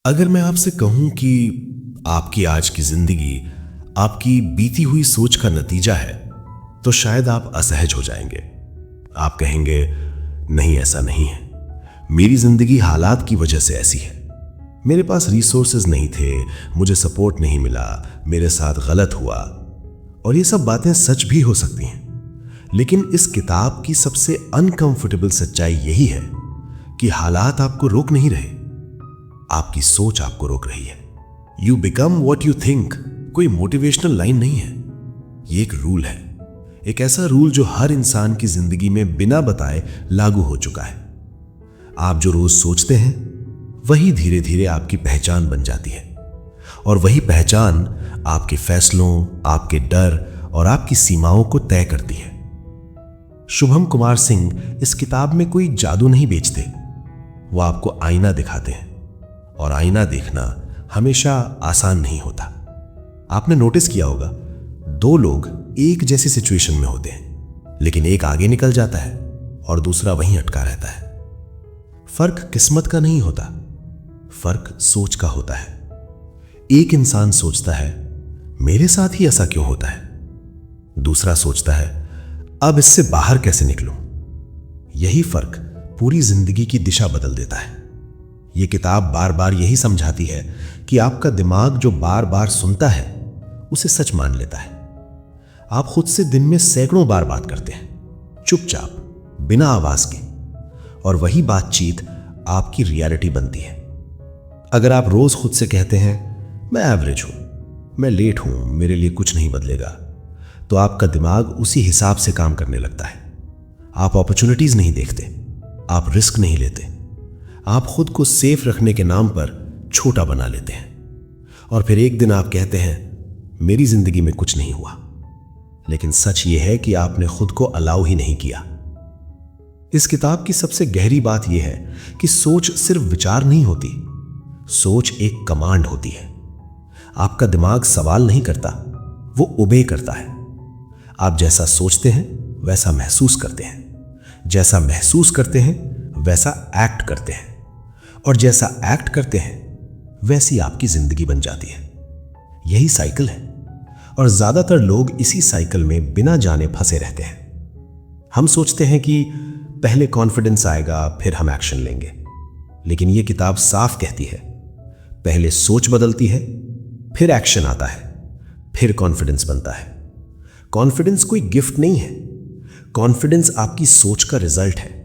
अगर मैं आपसे कहूं कि आपकी आज की जिंदगी आपकी बीती हुई सोच का नतीजा है, तो शायद आप असहज हो जाएंगे। आप कहेंगे, नहीं, ऐसा नहीं है। मेरी जिंदगी हालात की वजह से ऐसी है। मेरे पास रिसोर्सेज नहीं थे, मुझे सपोर्ट नहीं मिला, मेरे साथ गलत हुआ। और ये सब बातें सच भी हो सकती हैं। लेकिन इस किताब की सबसे अनकंफर्टेबल सच्चाई यही है कि हालात आपको रोक नहीं रहे, आपकी सोच आपको रोक रही है। You become what you think कोई मोटिवेशनल लाइन नहीं है, ये एक रूल है। एक ऐसा रूल जो हर इंसान की जिंदगी में बिना बताए लागू हो चुका है। आप जो रोज सोचते हैं वही धीरे धीरे आपकी पहचान बन जाती है, और वही पहचान आपके फैसलों, आपके डर और आपकी सीमाओं को तय करती है। शुभम कुमार सिंह इस किताब में कोई जादू नहीं बेचते, वो आपको आईना दिखाते हैं। और आईना देखना हमेशा आसान नहीं होता। आपने नोटिस किया होगा, दो लोग एक जैसी सिचुएशन में होते हैं, लेकिन एक आगे निकल जाता है और दूसरा वहीं अटका रहता है। फर्क किस्मत का नहीं होता, फर्क सोच का होता है। एक इंसान सोचता है, मेरे साथ ही ऐसा क्यों होता है? दूसरा सोचता है, अब इससे बाहर कैसे निकलूं? यही फर्क पूरी जिंदगी की दिशा बदल देता है। यह किताब बार बार यही समझाती है कि आपका दिमाग जो बार बार सुनता है उसे सच मान लेता है। आप खुद से दिन में सैकड़ों बार बात करते हैं, चुपचाप, बिना आवाज के, और वही बातचीत आपकी रियलिटी बनती है। अगर आप रोज खुद से कहते हैं, मैं एवरेज हूं, मैं लेट हूं, मेरे लिए कुछ नहीं बदलेगा, तो आपका दिमाग उसी हिसाब से काम करने लगता है। आप अपॉर्चुनिटीज नहीं देखते, आप रिस्क नहीं लेते, आप खुद को सेफ रखने के नाम पर छोटा बना लेते हैं। और फिर एक दिन आप कहते हैं, मेरी जिंदगी में कुछ नहीं हुआ। लेकिन सच यह है कि आपने खुद को अलाउ ही नहीं किया। इस किताब की सबसे गहरी बात यह है कि सोच सिर्फ विचार नहीं होती, सोच एक कमांड होती है। आपका दिमाग सवाल नहीं करता, वो ओबे करता है। आप जैसा सोचते हैं वैसा महसूस करते हैं, जैसा महसूस करते हैं वैसा एक्ट करते हैं, और जैसा एक्ट करते हैं वैसी आपकी जिंदगी बन जाती है। यही साइकिल है, और ज्यादातर लोग इसी साइकिल में बिना जाने फंसे रहते हैं। हम सोचते हैं कि पहले कॉन्फिडेंस आएगा, फिर हम एक्शन लेंगे। लेकिन यह किताब साफ कहती है, पहले सोच बदलती है, फिर एक्शन आता है, फिर कॉन्फिडेंस बनता है। कॉन्फिडेंस कोई गिफ्ट नहीं है, कॉन्फिडेंस आपकी सोच का रिजल्ट है।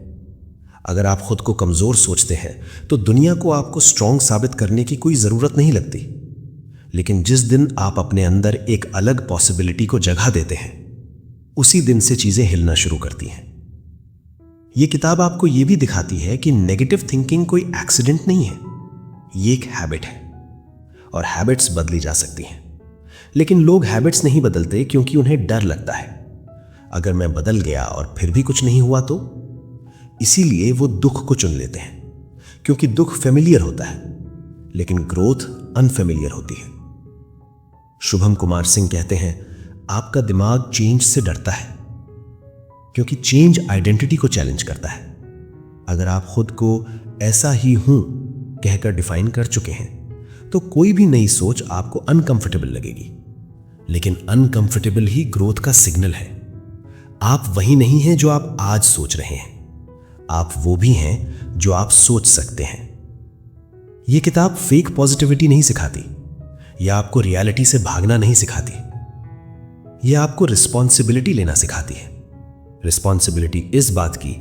अगर आप खुद को कमजोर सोचते हैं तो दुनिया को आपको स्ट्रांग साबित करने की कोई जरूरत नहीं लगती। लेकिन जिस दिन आप अपने अंदर एक अलग पॉसिबिलिटी को जगह देते हैं, उसी दिन से चीजें हिलना शुरू करती हैं। यह किताब आपको यह भी दिखाती है कि नेगेटिव थिंकिंग कोई एक्सीडेंट नहीं है, ये एक हैबिट है, और हैबिट्स बदली जा सकती हैं। लेकिन लोग हैबिट्स नहीं बदलते क्योंकि उन्हें डर लगता है, अगर मैं बदल गया और फिर भी कुछ नहीं हुआ तो। इसीलिए वो दुख को चुन लेते हैं, क्योंकि दुख फेमिलियर होता है, लेकिन ग्रोथ अनफेमिलियर होती है। शुभम कुमार सिंह कहते हैं, आपका दिमाग चेंज से डरता है, क्योंकि चेंज आइडेंटिटी को चैलेंज करता है। अगर आप खुद को ऐसा ही हूं कहकर डिफाइन कर चुके हैं, तो कोई भी नई सोच आपको अनकंफर्टेबल लगेगी। लेकिन अनकंफर्टेबल ही ग्रोथ का सिग्नल है। आप वही नहीं हैं जो आप आज सोच रहे हैं, आप वो भी हैं जो आप सोच सकते हैं। यह किताब फेक पॉजिटिविटी नहीं सिखाती, यह आपको रियलिटी से भागना नहीं सिखाती, यह आपको रिस्पॉन्सिबिलिटी लेना सिखाती है। रिस्पॉन्सिबिलिटी इस बात की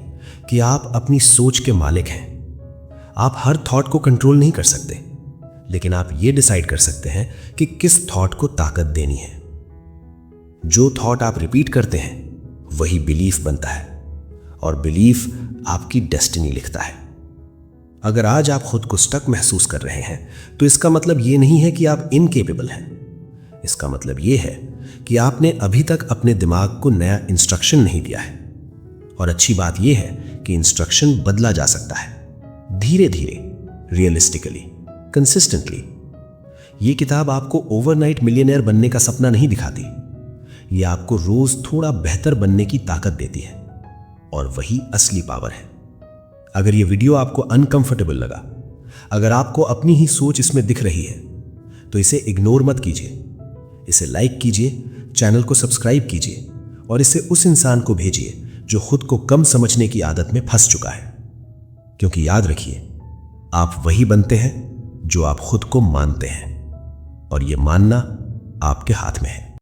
कि आप अपनी सोच के मालिक हैं। आप हर थॉट को कंट्रोल नहीं कर सकते, लेकिन आप यह डिसाइड कर सकते हैं कि किस थॉट को ताकत देनी है। जो थॉट आप रिपीट करते हैं वही बिलीफ बनता है, और बिलीफ आपकी डेस्टिनी लिखता है। अगर आज आप खुद को स्टक महसूस कर रहे हैं, तो इसका मतलब यह नहीं है कि आप इनकेपेबल हैं। इसका मतलब यह है कि आपने अभी तक अपने दिमाग को नया इंस्ट्रक्शन नहीं दिया है। और अच्छी बात यह है कि इंस्ट्रक्शन बदला जा सकता है, धीरे धीरे, रियलिस्टिकली, कंसिस्टेंटली। यह किताब आपको ओवरनाइट मिलियनेयर बनने का सपना नहीं दिखाती, यह आपको रोज थोड़ा बेहतर बनने की ताकत देती है, और वही असली पावर है। अगर यह वीडियो आपको अनकंफर्टेबल लगा, अगर आपको अपनी ही सोच इसमें दिख रही है तो इसे इग्नोर मत कीजिए, इसे लाइक कीजिए, चैनल को सब्सक्राइब कीजिए और इसे उस इंसान को भेजिए जो खुद को कम समझने की आदत में फंस चुका है। क्योंकि याद रखिए, आप वही बनते हैं जो आप खुद को मानते हैं और यह मानना आपके हाथ में है।